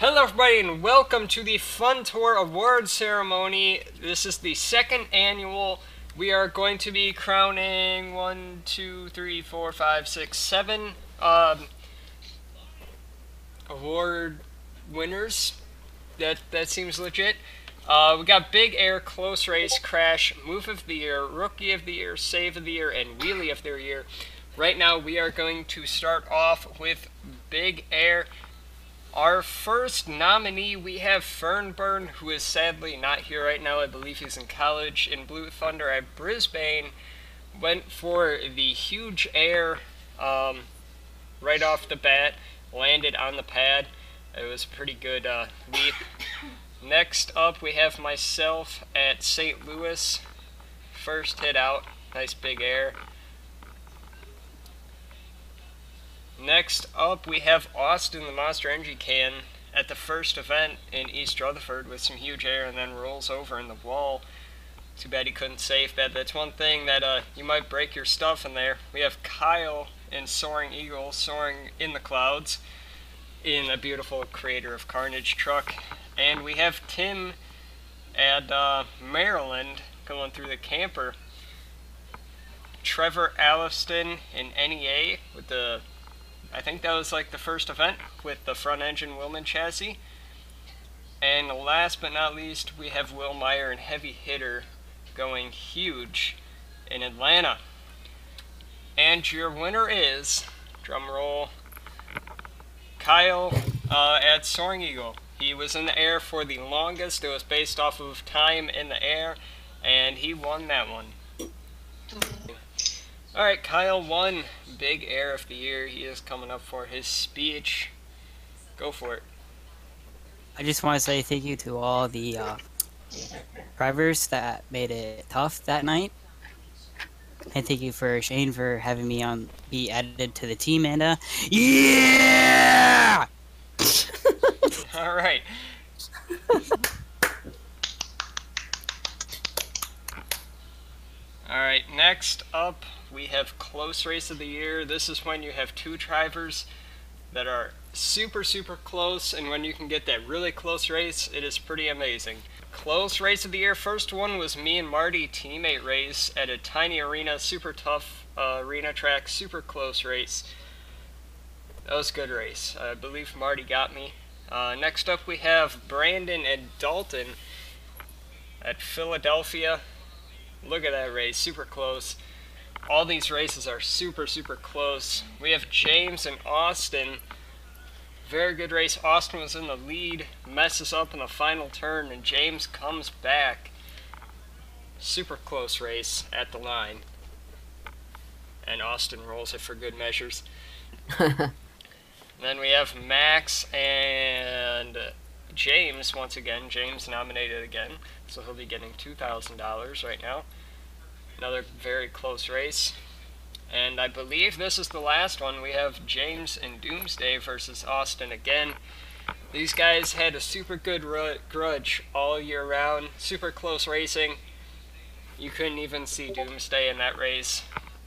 Hello everybody and welcome to the Fun Tour Award Ceremony. This is the second annual. We are going to be crowning 1, 2, 3, 4, 5, 6, 7 award winners. That seems legit. We got Big Air, Close Race, Crash, Move of the Year, Rookie of the Year, Save of the Year, and Wheelie of the Year. Right now we are going to start off with Big Air. Our first nominee, we have Fernburn, who is sadly not here right now. I believe he's in college in Blue Thunder at Brisbane. Went for the huge air right off the bat, landed on the pad. It was a pretty good leap. Next up, we have myself at St. Louis. First hit out, nice big air. Next up, we have Austin, the Monster Energy Can, at the first event in East Rutherford with some huge air and then rolls over in the wall. Too bad he couldn't save that. That's one thing that you might break your stuff in there. We have Kyle in Soaring Eagle, soaring in the clouds in a beautiful Creator of Carnage truck. And we have Tim at Maryland going through the camper. Trevor Alliston in NEA with the, I think that was like the first event with the front engine Willman chassis. And last but not least, we have Will Meyer and Heavy Hitter going huge in Atlanta. And your winner is, drum roll, Kyle at Soaring Eagle. He was in the air for the longest. It was based off of time in the air, and he won that one. Alright, Kyle won Big Air of the Year. He is coming up for his speech. Go for it. I just want to say thank you to all the drivers that made it tough that night. And thank you for Shane for having me be added to the team, and yeah! Alright. Alright, next up we have Close Race of the Year. This is when you have two drivers that are super close, and when you can get that really close race, it is pretty amazing. Close Race of the Year, first one was me and Marty teammate race at a tiny arena, super tough arena track, super close race. That was a good race. I believe Marty got me. Next up we have Brandon and Dalton at Philadelphia. Look at that race, super close. All these races are super close. We have James and Austin. Very good race. Austin was in the lead, messes up in the final turn, and James comes back. Super close race at the line. And Austin rolls it for good measures. Then we have Max and James once again. James nominated again, so he'll be getting $2,000 right now. Another very close race. And I believe this is the last one. We have James and Doomsday versus Austin again. These guys had a super good grudge all year round. Super close racing. You couldn't even see Doomsday in that race.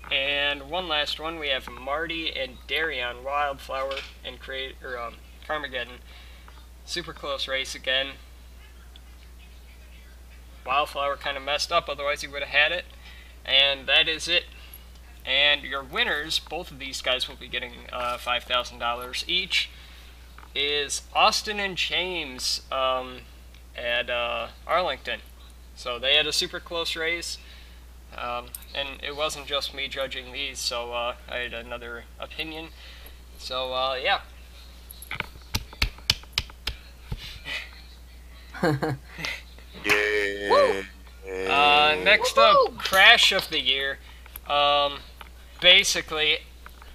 And one last one, we have Marty and Darion, Wildflower and Carmageddon. Super close race again. Wildflower kind of messed up, otherwise he would have had it. And that is it. And your winners, both of these guys will be getting $5,000 each, is Austin and James at Arlington. So they had a super close race. And it wasn't just me judging these, so I had another opinion. So, yeah. Yeah. Next up, Crash of the Year. Basically,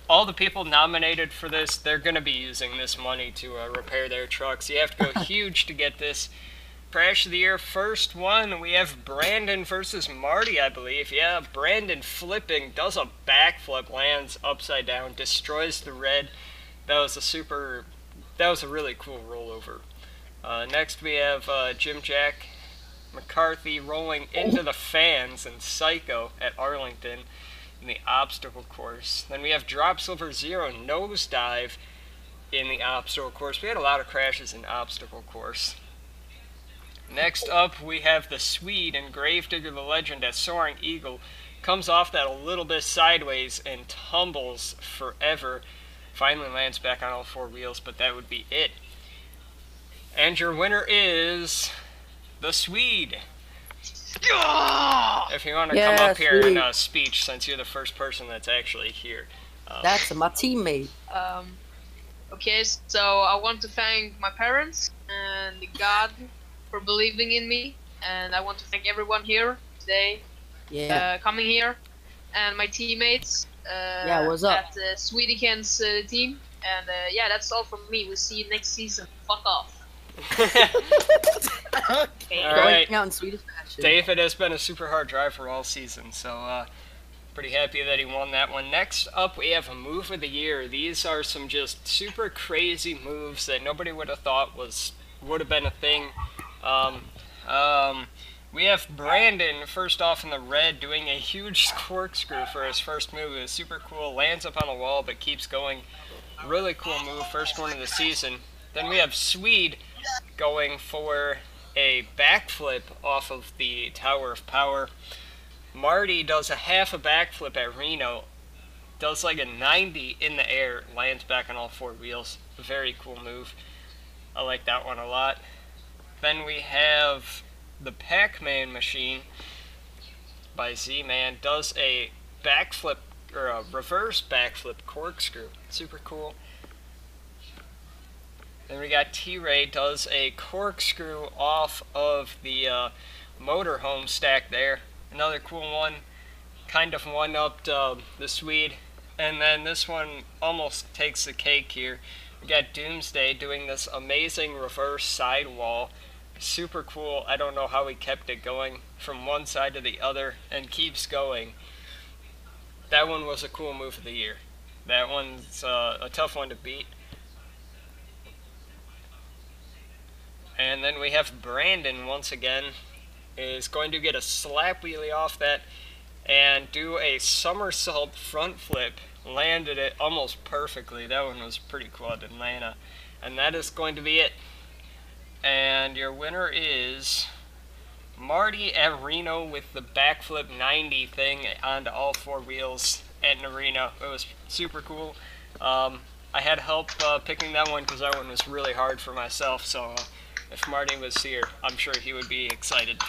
all the people nominated for this, they're going to be using this money to repair their trucks. You have to go huge to get this. Crash of the Year, first one, we have Brandon versus Marty, I believe. Yeah, Brandon flipping, does a backflip, lands upside down, destroys the red. That was a really cool rollover. Next we have Jim Jack McCarthy rolling into the fans and Psycho at Arlington in the obstacle course. Then we have Drop Silver Zero nosedive in the obstacle course. We had a lot of crashes in obstacle course. Next up, we have the Swede and Gravedigger the Legend as Soaring Eagle. Comes off that a little bit sideways and tumbles forever. Finally lands back on all four wheels, but that would be it. And your winner is the Swede. If you want to come up here and speech, since you're the first person that's actually here. That's my teammate. Okay, so I want to thank my parents and God for believing in me, and I want to thank everyone here today, coming here, and my teammates. What's up? At Swedeken's team, and yeah, that's all from me. We'll see you next season. Fuck off. Alright, Going out in Swedish fashion. David has been a super hard driver all season, so pretty happy that he won that one. Next up, we have a move of the year. These are some just super crazy moves that nobody would have thought would have been a thing. We have Brandon first off in the red doing a huge corkscrew for his first move. It was super cool. Lands up on the wall but keeps going. Really cool move. First one of the season. Then we have Swede going for a backflip off of the Tower of Power. Marty does a half a backflip at Reno. Does like a 90 in the air. Lands back on all four wheels. Very cool move. I like that one a lot. Then we have the Pac-Man machine by Z-Man. Does a backflip, or a reverse backflip corkscrew. Super cool. Then we got T.ray does a corkscrew off of the motorhome stack there. Another cool one. Kind of one-upped the Swede. And then this one almost takes the cake here. We got Doomsday doing this amazing reverse sidewall. Super cool. I don't know how he kept it going from one side to the other and keeps going. That one was a cool move of the year. That one's a tough one to beat. And then we have Brandon once again is going to get a slap wheelie off that and do a somersault front flip. Landed it almost perfectly. That one was pretty cool at Atlanta. And that is going to be it. And your winner is Marty at Reno with the backflip 90 thing onto all four wheels at Reno. It was super cool. I had help picking that one because that one was really hard for myself. So if Marty was here, I'm sure he would be excited.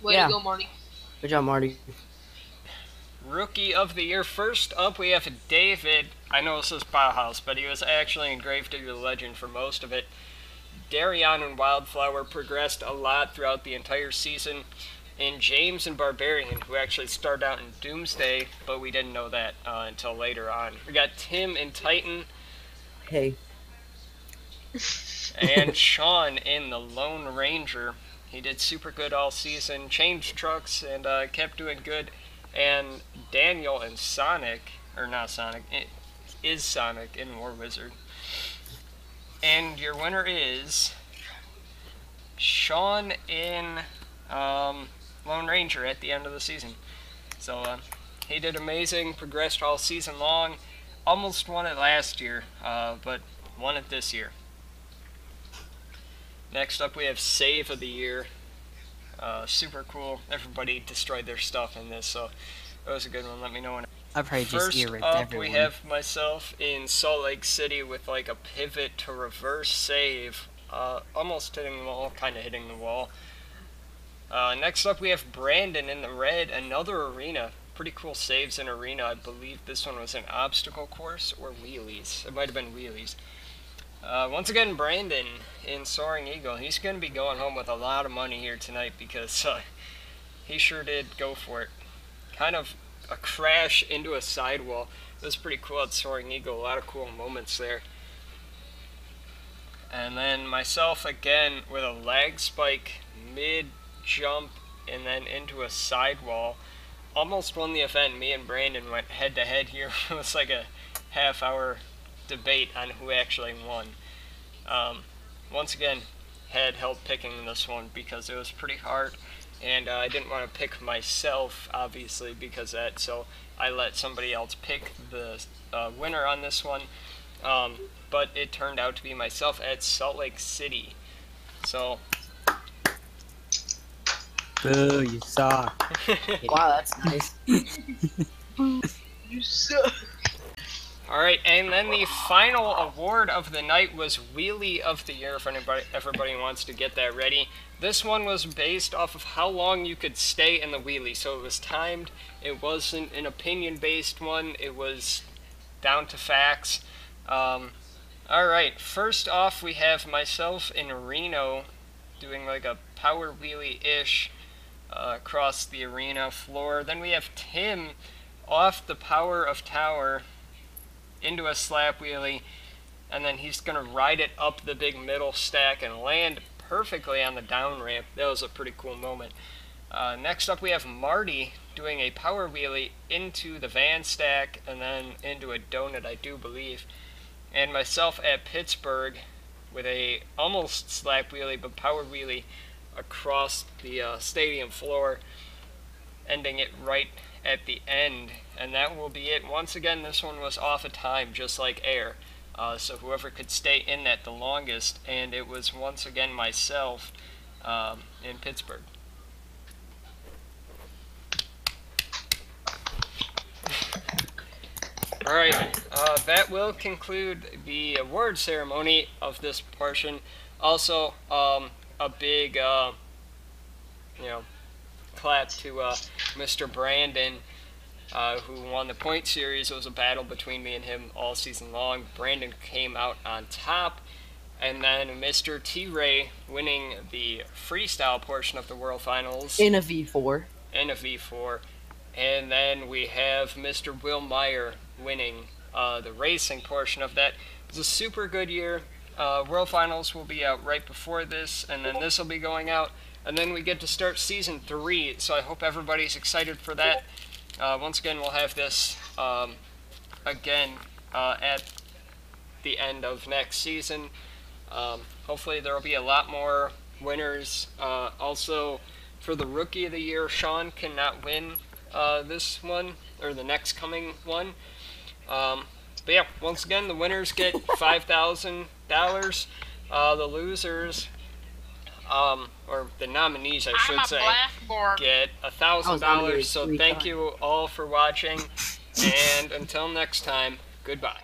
Way to go, Marty. Good job, Marty. Rookie of the year. First up, we have David. I know this is Bauhaus, but he was actually in Gravedigger the Legend for most of it. Darion and Wildflower progressed a lot throughout the entire season. And James and Barbarian, who actually started out in Doomsday, but we didn't know that until later on. We got Tim and Titan. Hey. And Sean in the Lone Ranger. He did super good all season, changed trucks, and kept doing good. And Daniel and Sonic, or not Sonic, it is Sonic in War Wizard. And your winner is Sean in Lone Ranger at the end of the season. So he did amazing, progressed all season long, almost won it last year, but won it this year. Next up we have Save of the Year. Super cool. Everybody destroyed their stuff in this, so that was a good one. Let me know when. I probably just First up, we have myself in Salt Lake City with like a pivot to reverse save. Almost hitting the wall, kind of hitting the wall. Next up, we have Brandon in the red, another arena. Pretty cool saves in arena. I believe this one was an obstacle course or wheelies. It might have been wheelies. Once again, Brandon in Soaring Eagle. He's going to be going home with a lot of money here tonight because he sure did go for it. Kind of a crash into a sidewall. It was pretty cool at Soaring Eagle. A lot of cool moments there. And then myself again with a lag spike mid-jump and then into a sidewall. Almost won the event. Me and Brandon went head-to-head here. It was like a half-hour debate on who actually won. Once again, had help picking this one because it was pretty hard, and I didn't want to pick myself, obviously, because of that, so I let somebody else pick the winner on this one, but it turned out to be myself at Salt Lake City. So. Boo, you suck. Wow, that's nice. You suck. Alright, and then the final award of the night was Wheelie of the Year, if everybody wants to get that ready. This one was based off of how long you could stay in the wheelie, so it was timed. It wasn't an opinion-based one, it was down to facts. Alright, first off we have myself in Reno doing like a power wheelie-ish across the arena floor. Then we have Tim off the Power of Tower into a slap wheelie, and then he's going to ride it up the big middle stack and land perfectly on the down ramp. That was a pretty cool moment. Next up we have Marty doing a power wheelie into the van stack and then into a donut, I do believe. And myself at Pittsburgh with a almost slap wheelie but power wheelie across the stadium floor, ending it right at the end. And that will be it. Once again, this one was off a time, just like air. So whoever could stay in that the longest, and it was once again myself in Pittsburgh. Alright, that will conclude the award ceremony of this portion. Also, a big, clap to Mr. Brandon, who won the point series. It was a battle between me and him all season long. Brandon came out on top, and then Mr. T.ray winning the freestyle portion of the World Finals. In a V4. And then we have Mr. Will Meyer winning the racing portion of that. It was a super good year. World Finals will be out right before this, and then this will be going out. And then we get to start Season 3, so I hope everybody's excited for that. Once again, we'll have this again at the end of next season. Hopefully there will be a lot more winners. Also, for the Rookie of the Year, Sean cannot win this one, or the next coming one. But yeah, once again, the winners get $5,000. The losers, or the nominees, I should say, get $1,000. So thank you all for watching, and until next time, goodbye.